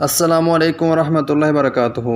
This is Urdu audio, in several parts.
السلام علیکم ورحمۃ اللہ وبرکاتہ۔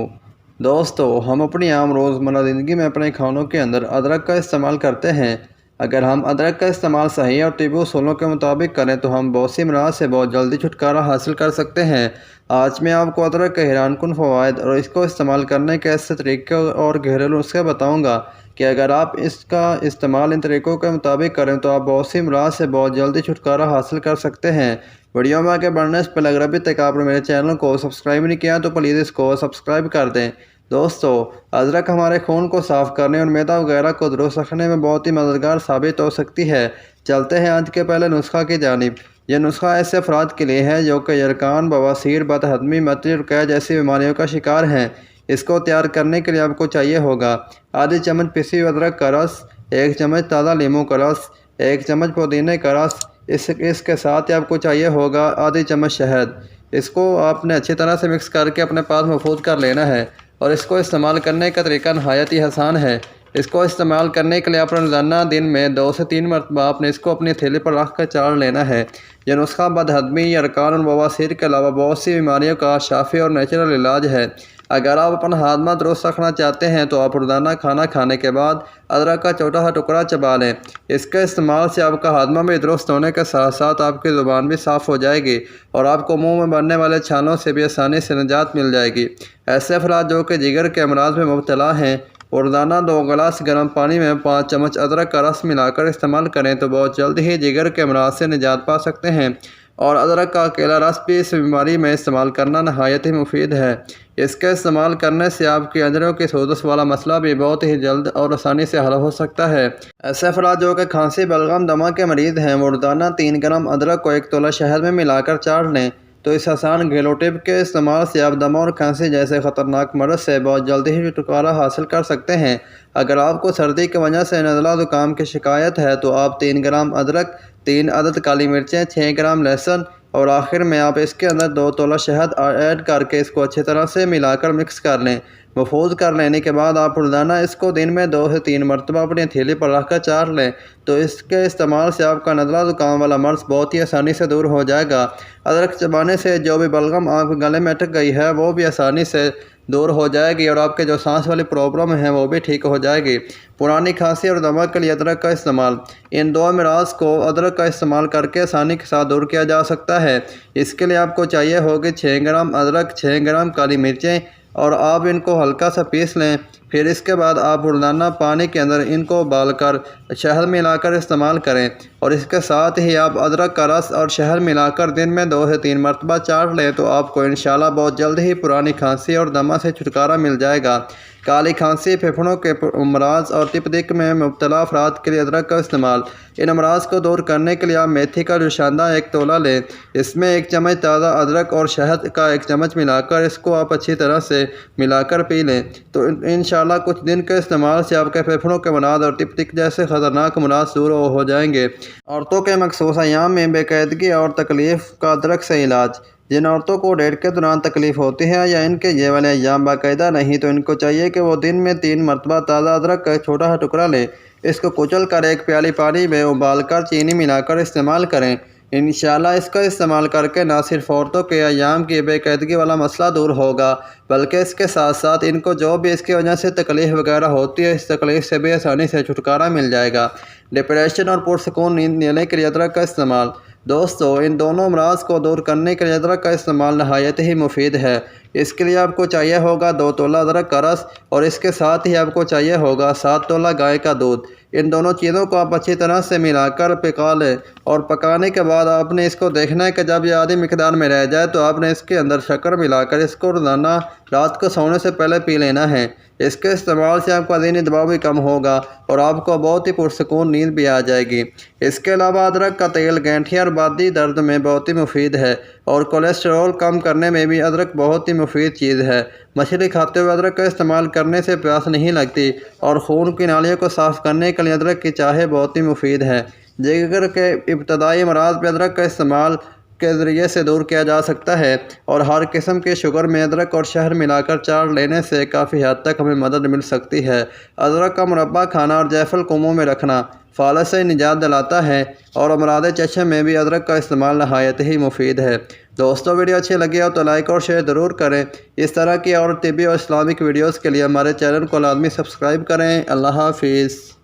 دوستو، ہم اپنی عام روزمرہ زندگی میں اپنے کھانوں کے اندر ادرک کا استعمال کرتے ہیں۔ اگر ہم ادرک کا استعمال صحیح اور طبی اصولوں کے مطابق کریں تو ہم بہت سی امراض سے بہت جلدی چھٹکارا حاصل کر سکتے ہیں۔ آج میں آپ کو ادرک کے حیران کن فوائد اور اس کو استعمال کرنے کے ایسے طریقے اور گھریلو نسخے بتاؤں گا کہ اگر آپ اس کا استعمال ان طریقوں کے مطابق کریں تو آپ بہت سی امراض سے بہت جلدی چھٹکارا حاصل کر سکتے ہیں۔ ویڈیو میں آگے بڑھنے سے پہلے اگر ابھی تک آپ نے میرے چینل کو سبسکرائب نہیں کیا تو پلیز اس کو سبسکرائب کر دیں۔ دوستو، ادرک ہمارے خون کو صاف کرنے اور معدہ وغیرہ کو درست رکھنے میں بہت ہی مددگار ثابت ہو سکتی ہے۔ چلتے ہیں آج کے پہلے نسخہ کی جانب۔ یہ نسخہ ایسے افراد کے لیے ہے جو کہ یرقان، بواسیر، بد ہضمی، متلی اور قے جیسی بیماریوں کا شکار ہیں۔ اس کو تیار کرنے کے لیے آپ کو چاہیے ہوگا آدھی چمچ پسی ہوئی ادرک کا رس، 1 چمچ تازہ لیموں کا رس، 1 چمچ پودینے کا رس۔ اس کے ساتھ ہی آپ کو چاہیے ہوگا آدھی چمچ شہد۔ اس کو آپ نے اچھی طرح سے مکس کر کے اپنے پاس محفوظ کر لینا ہے اور اس کو استعمال کرنے کا طریقہ نہایت ہی آسان ہے۔ اس کو استعمال کرنے کے لیے آپ نے روزانہ دن میں 2 سے 3 مرتبہ آپ نے اس کو اپنی تھیلی پر رکھ کر چاڑ لینا ہے۔ یہ نسخہ بد ہضمی، یرقان اور بواسیر کے علاوہ بہت سی بیماریوں کا شافی اور نیچرل علاج ہے۔ اگر آپ اپنا ہاضمہ درست رکھنا چاہتے ہیں تو آپ روزانہ کھانا کھانے کے بعد ادرک کا چھوٹا سا ٹکڑا چبا لیں۔ اس کے استعمال سے آپ کا ہاضمہ بھی درست ہونے کے ساتھ ساتھ آپ کی زبان بھی صاف ہو جائے گی اور آپ کو منہ میں بننے والے چھالوں سے بھی آسانی سے نجات مل جائے گی۔ ایسے افراد جو کہ جگر کے امراض میں مبتلا ہیں وہ روزانہ 2 گلاس گرم پانی میں 5 چمچ ادرک کا رس ملا کر استعمال کریں تو بہت جلد ہی جگر کے امراض سے نجات پا سکتے ہیں۔ اور ادرک کا اکیلا رس بھی اس بیماری میں استعمال کرنا نہایت ہی مفید ہے۔ اس کے استعمال کرنے سے آپ کی اندروں کی سوزش والا مسئلہ بھی بہت ہی جلد اور آسانی سے حل ہو سکتا ہے۔ ایسے افراد جو کہ کھانسی، بلغم، دمہ کے مریض ہیں وہ روزانہ 3 گرم ادرک کو 1 تولہ شہد میں ملا کر چاڑ لیں تو اس آسان گھریلو ٹپ کے استعمال سے آپ دمہ اور کھانسی جیسے خطرناک مرض سے بہت جلدی ہی چھٹکارا حاصل کر سکتے ہیں۔ اگر آپ کو سردی کی وجہ سے نزلہ زکام کی شکایت ہے تو آپ 3 گرام ادرک، 3 عدد کالی مرچیں، 6 گرام لہسن اور آخر میں آپ اس کے اندر 2 تولہ شہد ایڈ کر کے اس کو اچھی طرح سے ملا کر مکس کر لیں۔ محفوظ کر لینے کے بعد آپ روزانہ اس کو دن میں 2 سے 3 مرتبہ اپنی تھیلی پر رکھ کر چاڑ لیں تو اس کے استعمال سے آپ کا نزلہ زکام والا مرض بہت ہی آسانی سے دور ہو جائے گا۔ ادرک چبانے سے جو بھی بلغم آپ کے گلے میں اٹک گئی ہے وہ بھی آسانی سے دور ہو جائے گی اور آپ کے جو سانس والی پرابلم ہیں وہ بھی ٹھیک ہو جائے گی۔ پرانی کھانسی اور دمہ کے لیے ادرک کا استعمال۔ ان 2 امراض کو ادرک کا استعمال کر کے آسانی کے ساتھ دور کیا جا سکتا ہے۔ اس کے لیے آپ کو چاہیے ہوگی 6 گرام ادرک، 6 گرام کالی مرچیں اور آپ ان کو ہلکا سا پیس لیں۔ پھر اس کے بعد آپ روزانہ پانی کے اندر ان کو ابال کر شہد ملا کر استعمال کریں اور اس کے ساتھ ہی آپ ادرک کا رس اور شہد ملا کر دن میں 2 سے 3 مرتبہ چاڑ لیں تو آپ کو انشاءاللہ بہت جلد ہی پرانی کھانسی اور دمہ سے چھٹکارا مل جائے گا۔ کالی کھانسی، پھیپھڑوں کے امراض اور تپ دق میں مبتلا افراد کے لیے ادرک کا استعمال۔ ان امراض کو دور کرنے کے لیے آپ میتھی کا جوشاندہ 1 تولہ لیں۔ اس میں 1 چمچ تازہ ادرک اور شہد کا 1 چمچ ملا کر اس کو آپ اچھی طرح سے ملا کر پی لیں تو انشاءاللہ کچھ دن کے استعمال سے آپ کے پھیپھڑوں کے امراض اور تپ دق جیسے خطرناک امراض دور ہو جائیں گے۔ عورتوں کے مخصوص ایام میں بے قاعدگی اور تکلیف کا ادرک سے علاج۔ جن عورتوں کو ڈیٹ کے دوران تکلیف ہوتی ہے یا ان کے یہ والے ایام باقاعدہ نہیں تو ان کو چاہیے کہ وہ دن میں 3 مرتبہ تازہ ادرک کا ایک چھوٹا سا ٹکڑا لیں۔ اس کو کچل کر 1 پیالی پانی میں ابال کر چینی ملا کر استعمال کریں۔ انشاءاللہ اس کا استعمال کر کے نہ صرف عورتوں کے ایام کی بے قاعدگی والا مسئلہ دور ہوگا بلکہ اس کے ساتھ ساتھ ان کو جو بھی اس کی وجہ سے تکلیف وغیرہ ہوتی ہے اس تکلیف سے بھی آسانی سے چھٹکارا مل جائے گا۔ ڈپریشن اور پرسکون نیند لینے کے لیے ادرک کا استعمال۔ دوستو، ان دونوں امراض کو دور کرنے کے لیے ادرک کا استعمال نہایت ہی مفید ہے۔ اس کے لیے آپ کو چاہیے ہوگا 2 تولہ ادرک کا رس اور اس کے ساتھ ہی آپ کو چاہیے ہوگا 7 تولہ گائے کا دودھ۔ ان دونوں چیزوں کو آپ اچھی طرح سے ملا کر پکا لیں اور پکانے کے بعد آپ نے اس کو دیکھنا ہے کہ جب یہ آدھی مقدار میں رہ جائے تو آپ نے اس کے اندر شکر ملا کر اس کو روزانہ رات کو سونے سے پہلے پی لینا ہے۔ اس کے استعمال سے آپ کا ذہنی دباؤ بھی کم ہوگا اور آپ کو بہت ہی پرسکون نیند بھی آ جائے گی۔ اس کے علاوہ ادرک کا تیل گینٹھی اور بادی درد میں بہت ہی مفید ہے اور کولیسٹرول کم کرنے میں بھی ادرک بہت ہی مفید چیز ہے۔ مچھلی کھاتے ہوئے ادرک کا استعمال کرنے سے پیاس نہیں لگتی اور خون کی نالیوں کو صاف کرنے کے لیے ادرک کی چائے بہت ہی مفید ہے۔ جگر کے ابتدائی امراض پہ ادرک کا استعمال کے ذریعے سے دور کیا جا سکتا ہے، اور ہر قسم کے شوگر میں ادرک اور شہد ملا کر چاٹ لینے سے کافی حد تک ہمیں مدد مل سکتی ہے۔ ادرک کا مربع کھانا اور جیفل کو منہ میں رکھنا فالج سے نجات دلاتا ہے، اور امراض چشم میں بھی ادرک کا استعمال نہایت ہی مفید ہے۔ دوستو ویڈیو اچھی لگی ہو تو لائک اور شیئر ضرور کریں۔ اس طرح کی اور طبی اور اسلامک ویڈیوز کے لیے ہمارے چینل کو لازمی سبسکرائب کریں۔ اللہ حافظ۔